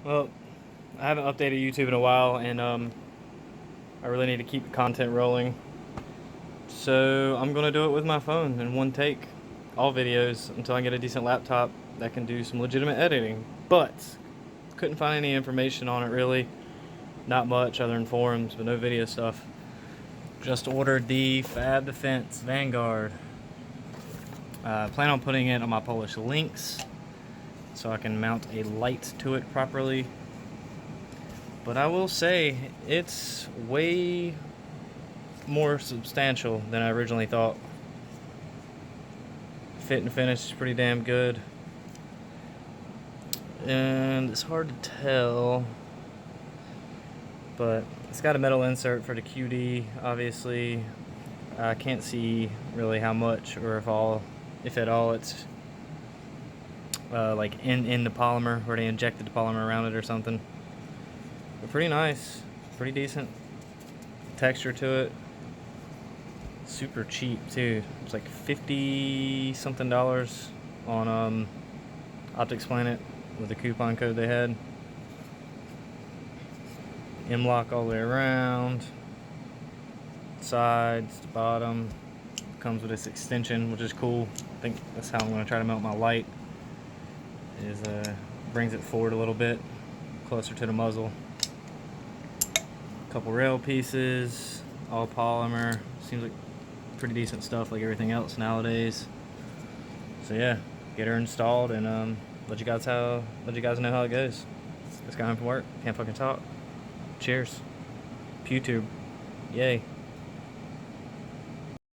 Well, I haven't updated YouTube in a while, and I really need to keep the content rolling. So I'm gonna do it with my phone in one take, all videos, until I get a decent laptop that can do some legitimate editing. But couldn't find any information on it really. Not much other than forums, but no video stuff. Just ordered the Fab Defense Vanguard. Plan on putting it on my Polish Lynx so I can mount a light to it properly. But I will say it's way more substantial than I originally thought. Fit and finish is pretty damn good. And it's hard to tell, but it's got a metal insert for the QD, obviously. I can't see really how much or if at all it's like in the polymer, where they injected the polymer around it or something. But pretty nice, pretty decent texture to it. Super cheap too. It's like $50 something on Optics Planet with the coupon code they had. M-lock all the way around, sides to bottom. Comes with this extension, which is cool. I think that's how I'm going to try to mount my light. Is brings it forward a little bit, closer to the muzzle. Couple rail pieces, all polymer. Seems like pretty decent stuff, like everything else nowadays. So yeah, get her installed and let you guys know how it goes. Just got home from work, can't fucking talk. Cheers. PewTube. Yay.